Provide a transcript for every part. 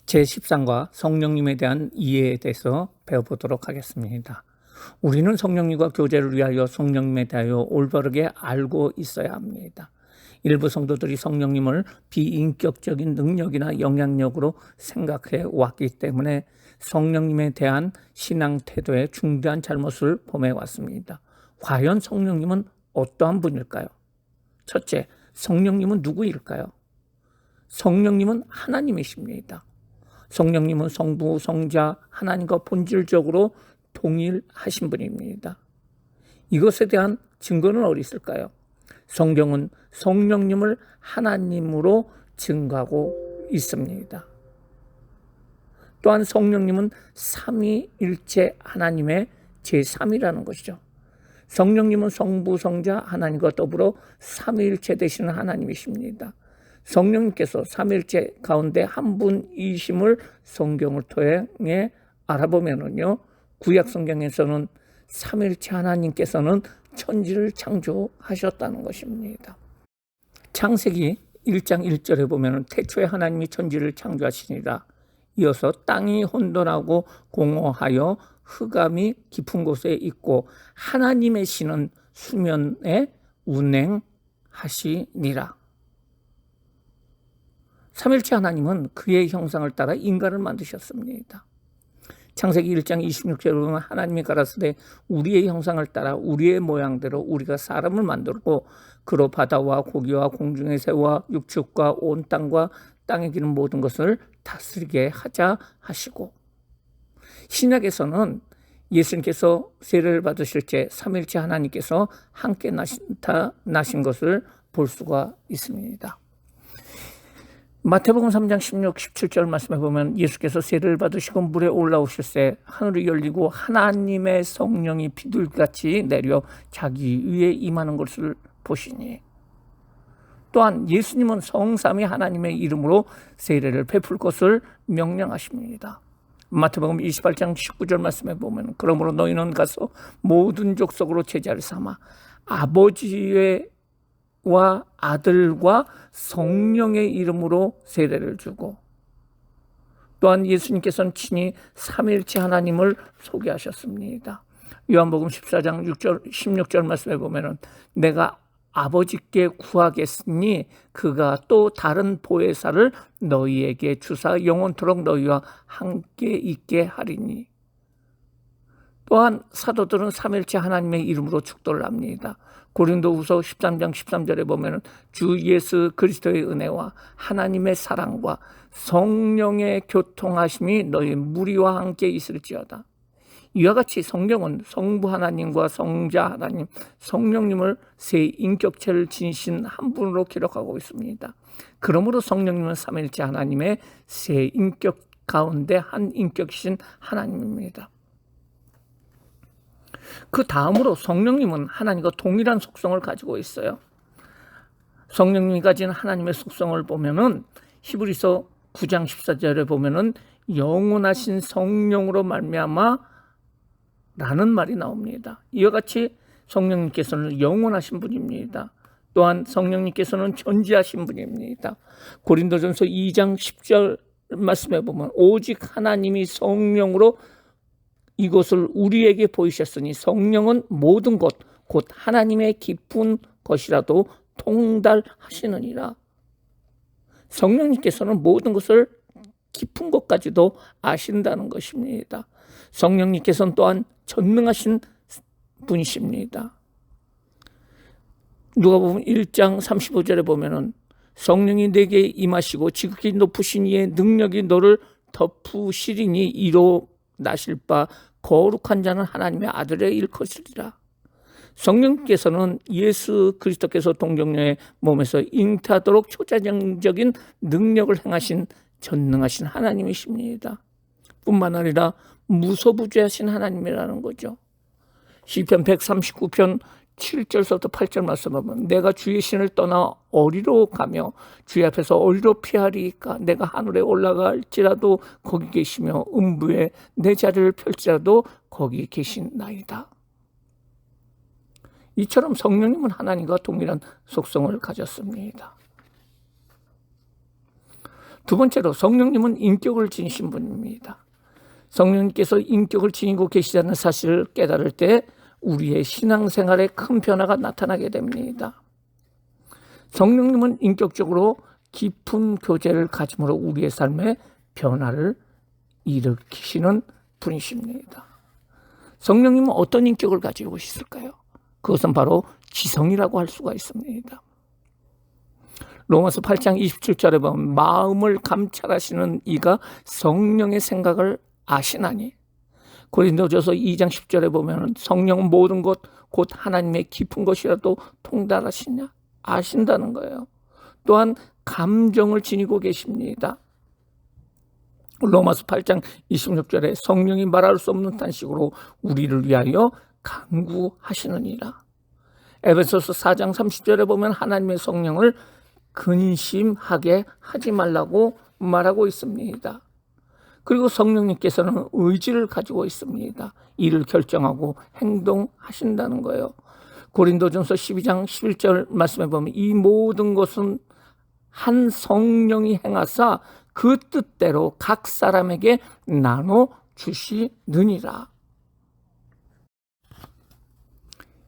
제13과 성령님에 대한 이해에 대해서 배워보도록 하겠습니다. 우리는 성령님과 교제를 위하여 성령님에 대하여 올바르게 알고 있어야 합니다. 일부 성도들이 성령님을 비인격적인 능력이나 영향력으로 생각해 왔기 때문에 성령님에 대한 신앙 태도에 중대한 잘못을 범해 왔습니다. 과연 성령님은 어떠한 분일까요? 첫째, 성령님은 누구일까요? 성령님은 하나님이십니다. 성령님은 성부, 성자, 하나님과 본질적으로 동일하신 분입니다. 이것에 대한 증거는 어디 있을까요? 성경은 성령님을 하나님으로 증거하고 있습니다. 또한 성령님은 삼위일체 하나님의 제3이라는 것이죠. 성령님은 성부, 성자, 하나님과 더불어 삼위일체 되시는 하나님이십니다. 성령님께서 삼위일체 가운데 한 분이심을 성경을 통해 알아보면요, 구약 성경에서는 삼위일체 하나님께서는 천지를 창조하셨다는 것입니다. 창세기 1장 1절에 보면 태초에 하나님이 천지를 창조하시니라. 이어서 땅이 혼돈하고 공허하여 흑암이 깊은 곳에 있고 하나님의 신은 수면에 운행하시니라. 삼일체 하나님은 그의 형상을 따라 인간을 만드셨습니다. 창세기 1장 26절에 보면 하나님이 가라사대 우리의 형상을 따라 우리의 모양대로 우리가 사람을 만들고 그로 바다와 고기와 공중의 새와 육축과 온 땅과 땅에 기는 모든 것을 다스리게 하자 하시고, 신약에서는 예수님께서 세례를 받으실 때 삼일체 하나님께서 함께 나신 것을 볼 수가 있습니다. 마태복음 3장 16, 17절 말씀에 보면 예수께서 세례를 받으시고 물에 올라오실새 하늘이 열리고 하나님의 성령이 비둘기같이 내려 자기 위에 임하는 것을 보시니, 또한 예수님은 성삼위 하나님의 이름으로 세례를 베풀 것을 명령하십니다. 마태복음 28장 19절 말씀에 보면 그러므로 너희는 가서 모든 족속으로 제자를 삼아 아버지의 와 아들과 성령의 이름으로 세례를 주고, 또한 예수님께서는 친히 삼위일체 하나님을 소개하셨습니다. 요한복음 14장 16절 말씀에 보면 내가 아버지께 구하겠으니 그가 또 다른 보혜사를 너희에게 주사 영원토록 너희와 함께 있게 하리니, 또한 사도들은 삼일체 하나님의 이름으로 축도를 합니다. 고린도후서 13장 13절에 보면 주 예수 그리스도의 은혜와 하나님의 사랑과 성령의 교통하심이 너희 무리와 함께 있을지어다. 이와 같이 성경은 성부 하나님과 성자 하나님, 성령님을 세 인격체를 지니신 한 분으로 기록하고 있습니다. 그러므로 성령님은 삼일체 하나님의 세 인격 가운데 한 인격이신 하나님입니다. 그 다음으로 성령님은 하나님과 동일한 속성을 가지고 있어요. 성령님이 가진 하나님의 속성을 보면은 히브리서 9장 14절에 보면은 영원하신 성령으로 말미암아 라는 말이 나옵니다. 이와 같이 성령님께서는 영원하신 분입니다. 또한 성령님께서는 전지하신 분입니다. 고린도전서 2장 10절 말씀에 보면 오직 하나님이 성령으로 이것을 우리에게 보이셨으니 성령은 모든 것 곧 하나님의 깊은 것이라도 통달하시느니라. 성령님께서는 모든 것을 깊은 것까지도 아신다는 것입니다. 성령님께서는 또한 전능하신 분이십니다. 누가복음 1장 35절에 보면은 성령이 내게 임하시고 지극히 높으신 이의 능력이 너를 덮으시리니 이로 나실 바 거룩한 자는 하나님의 아들의 일컷이리라. 성령께서는 예수 그리스도께서 동정녀의 몸에서 잉태하도록 초자연적인 능력을 행하신 전능하신 하나님이십니다. 뿐만 아니라 무소부재하신 하나님이라는 거죠. 시편 139편 7절부터 8절 말씀하면 내가 주의 신을 떠나 어디로 가며 주의 앞에서 어디로 피하리까? 내가 하늘에 올라갈지라도 거기 계시며 음부에 내 자리를 펼지라도 거기 계신나이다. 이처럼 성령님은 하나님과 동일한 속성을 가졌습니다. 두 번째로 성령님은 인격을 지니신 분입니다. 성령님께서 인격을 지니고 계시다는 사실을 깨달을 때 우리의 신앙생활에 큰 변화가 나타나게 됩니다. 성령님은 인격적으로 깊은 교제를 가짐으로 우리의 삶에 변화를 일으키시는 분이십니다. 성령님은 어떤 인격을 가지고 있을까요? 그것은 바로 지성이라고 할 수가 있습니다. 로마서 8장 27절에 보면 마음을 감찰하시는 이가 성령의 생각을 아시나니, 고린도전서 2장 10절에 보면 성령은 모든 것 곧 하나님의 깊은 것이라도 통달하시냐 아신다는 거예요. 또한 감정을 지니고 계십니다. 로마서 8장 26절에 성령이 말할 수 없는 탄식으로 우리를 위하여 간구하시느니라. 에베소서 4장 30절에 보면 하나님의 성령을 근심하게 하지 말라고 말하고 있습니다. 그리고 성령님께서는 의지를 가지고 있습니다. 이를 결정하고 행동하신다는 거예요. 고린도전서 12장 11절 말씀에 보면 이 모든 것은 한 성령이 행하사 그 뜻대로 각 사람에게 나눠 주시느니라.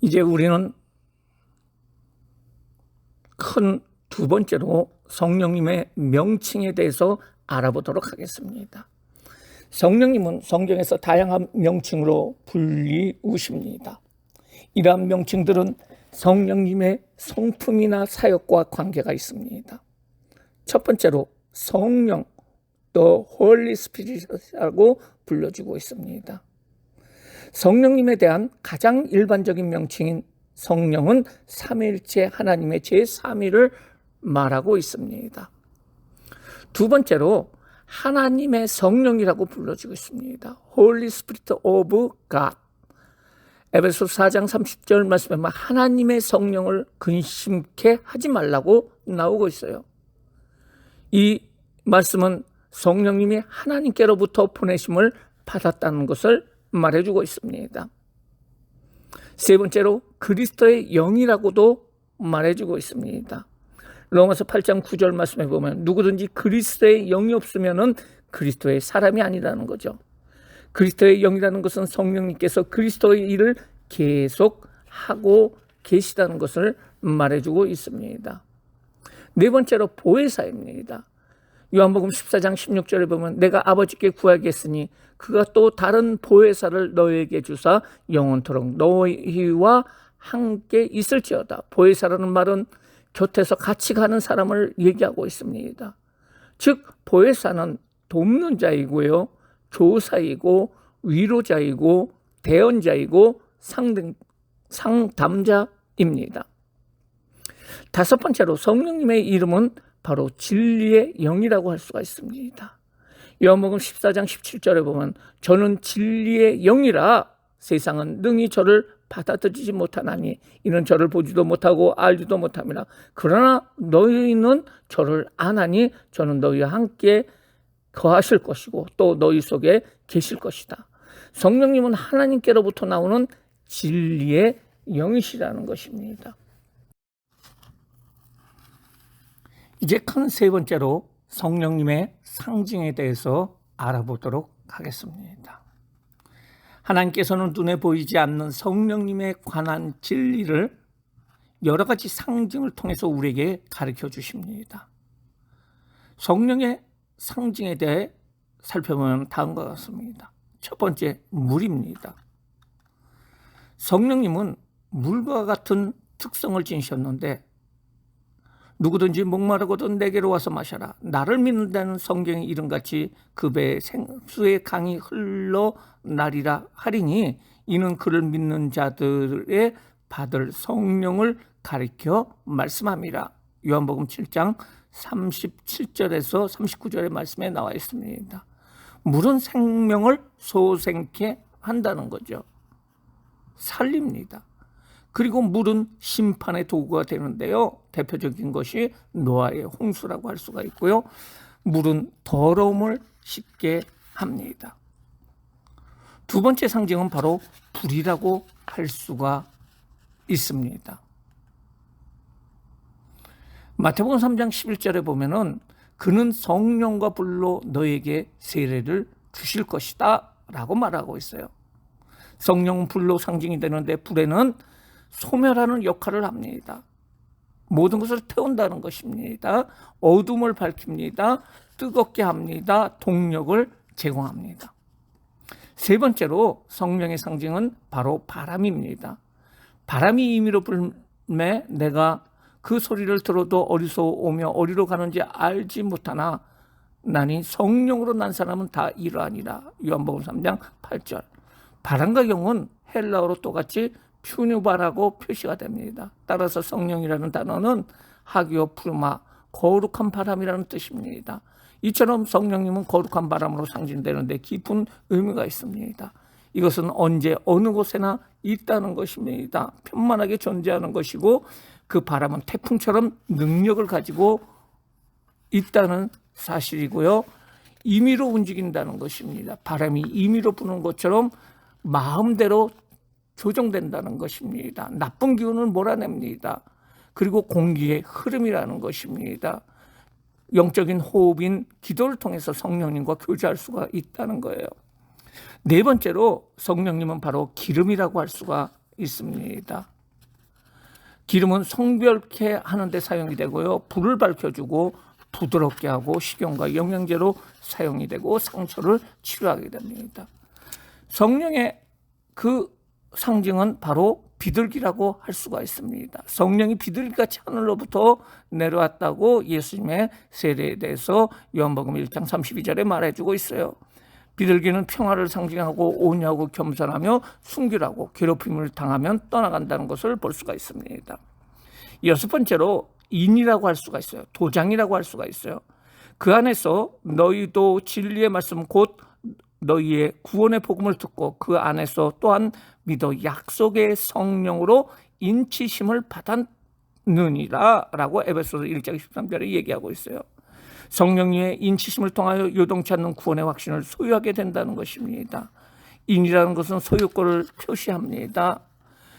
이제 우리는 큰 두 번째로 성령님의 명칭에 대해서 알아보도록 하겠습니다. 성령님은 성경에서 다양한 명칭으로 불리우십니다. 이러한 명칭들은 성령님의 성품이나 사역과 관계가 있습니다. 첫 번째로 성령, 또 Holy Spirit이라고 불려지고 있습니다. 성령님에 대한 가장 일반적인 명칭인 성령은 삼위일체 하나님의 제3위를 말하고 있습니다. 두 번째로 하나님의 성령이라고 불러지고 있습니다. Holy Spirit of God. 에베소 4장 30절 말씀에 하나님의 성령을 근심케 하지 말라고 나오고 있어요. 이 말씀은 성령님이 하나님께로부터 보내심을 받았다는 것을 말해주고 있습니다. 세 번째로 그리스도의 영이라고도 말해주고 있습니다. 로마서 8장 9절 말씀에 보면 누구든지 그리스도의 영이 없으면 그리스도의 사람이 아니라는 거죠. 그리스도의 영이라는 것은 성령님께서 그리스도의 일을 계속 하고 계시다는 것을 말해주고 있습니다. 네 번째로 보혜사입니다. 요한복음 14장 16절에 보면 내가 아버지께 구하겠으니 그가 또 다른 보혜사를 너에게 주사 영원토록 너희와 함께 있을지어다. 보혜사라는 말은 곁에서 같이 가는 사람을 얘기하고 있습니다. 즉 보혜사는 돕는 자이고요, 조사이고 위로자이고 대언자이고 상담자입니다. 다섯 번째로 성령님의 이름은 바로 진리의 영이라고 할 수가 있습니다. 요한복음 14장 17절에 보면 저는 진리의 영이라 세상은 능히 저를 받아들이지 못하나니 이는 저를 보지도 못하고 알지도 못함이라. 그러나 너희는 저를 아나니 저는 너희와 함께 거하실 것이고 또 너희 속에 계실 것이다. 성령님은 하나님께로부터 나오는 진리의 영이시라는 것입니다. 이제 큰 세 번째로 성령님의 상징에 대해서 알아보도록 하겠습니다. 하나님께서는 눈에 보이지 않는 성령님에 관한 진리를 여러 가지 상징을 통해서 우리에게 가르쳐 주십니다. 성령의 상징에 대해 살펴보면 다음과 같습니다. 첫 번째, 물입니다. 성령님은 물과 같은 특성을 지니셨는데 누구든지 목마르거든 내게로 와서 마셔라. 나를 믿는다는 성경의 이름같이 그 배에 생수의 강이 흘러나리라 하리니 이는 그를 믿는 자들의 받을 성령을 가리켜 말씀함이라. 요한복음 7장 37절에서 39절의 말씀에 나와 있습니다. 물은 생명을 소생케 한다는 거죠. 살립니다. 그리고 물은 심판의 도구가 되는데요. 대표적인 것이 노아의 홍수라고 할 수가 있고요. 물은 더러움을 씻게 합니다. 두 번째 상징은 바로 불이라고 할 수가 있습니다. 마태복음 3장 11절에 보면은 그는 성령과 불로 너에게 세례를 주실 것이다 라고 말하고 있어요. 성령은 불로 상징이 되는데 불에는 소멸하는 역할을 합니다. 모든 것을 태운다는 것입니다. 어둠을 밝힙니다. 뜨겁게 합니다. 동력을 제공합니다. 세 번째로 성령의 상징은 바로 바람입니다. 바람이 임의로 불매 내가 그 소리를 들어도 어디서 오며 어디로 가는지 알지 못하나 나니 성령으로 난 사람은 다 이러하니라. 요한복음 3장 8절. 바람과 영은 헬라어로 똑같이 퓨뉴바라고 표시가 됩니다. 따라서 성령이라는 단어는 하기오 푸르마, 거룩한 바람이라는 뜻입니다. 이처럼 성령님은 거룩한 바람으로 상징되는데 깊은 의미가 있습니다. 이것은 언제 어느 곳에나 있다는 것입니다. 편만하게 존재하는 것이고 그 바람은 태풍처럼 능력을 가지고 있다는 사실이고요. 임의로 움직인다는 것입니다. 바람이 임의로 부는 것처럼 마음대로 조정된다는 것입니다. 나쁜 기운을 몰아냅니다. 그리고 공기의 흐름이라는 것입니다. 영적인 호흡인 기도를 통해서 성령님과 교제할 수가 있다는 거예요. 네 번째로 성령님은 바로 기름이라고 할 수가 있습니다. 기름은 성별케 하는 데 사용이 되고요. 불을 밝혀주고 부드럽게 하고 식용과 영양제로 사용이 되고 상처를 치료하게 됩니다. 성령의 그 상징은 바로 비둘기라고 할 수가 있습니다. 성령이 비둘기같이 하늘로부터 내려왔다고 예수님의 세례에 대해서 요한복음 1장 32절에 말해주고 있어요. 비둘기는 평화를 상징하고 온유하고 겸손하며 순결하고 괴롭힘을 당하면 떠나간다는 것을 볼 수가 있습니다. 여섯 번째로 인이라고 할 수가 있어요. 도장이라고 할 수가 있어요. 그 안에서 너희도 진리의 말씀 곧 너희의 구원의 복음을 듣고 그 안에서 또한 믿어 약속의 성령으로 인치심을 받았느니라 라고 에베소서 1장 13절에 얘기하고 있어요. 성령님의 인치심을 통하여 요동치 않는 구원의 확신을 소유하게 된다는 것입니다. 인이라는 것은 소유권을 표시합니다.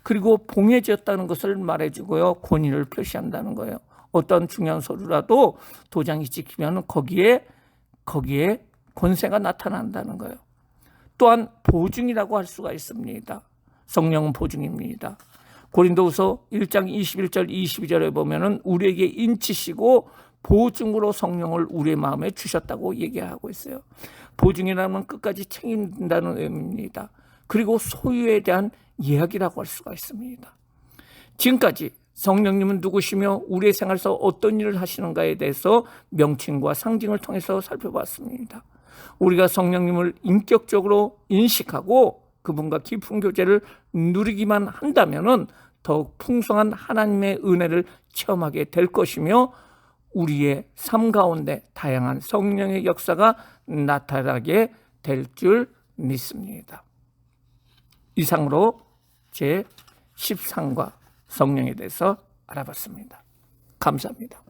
그리고 봉해졌다는 것을 말해주고요. 권위를 표시한다는 거예요. 어떤 중요한 서류라도 도장이 찍히면 거기에 권세가 나타난다는 거예요. 또한 보증이라고 할 수가 있습니다. 성령은 보증입니다. 고린도후서 1장 21절 22절에 보면은 우리에게 인치시고 보증으로 성령을 우리의 마음에 주셨다고 얘기하고 있어요. 보증이라는 끝까지 책임진다는 의미입니다. 그리고 소유에 대한 이야기라고 할 수가 있습니다. 지금까지 성령님은 누구시며 우리의 생활에서 어떤 일을 하시는가에 대해서 명칭과 상징을 통해서 살펴봤습니다. 우리가 성령님을 인격적으로 인식하고 그분과 깊은 교제를 누리기만 한다면 더욱 풍성한 하나님의 은혜를 체험하게 될 것이며 우리의 삶 가운데 다양한 성령의 역사가 나타나게 될 줄 믿습니다. 이상으로 제 13과 성령에 대해서 알아봤습니다. 감사합니다.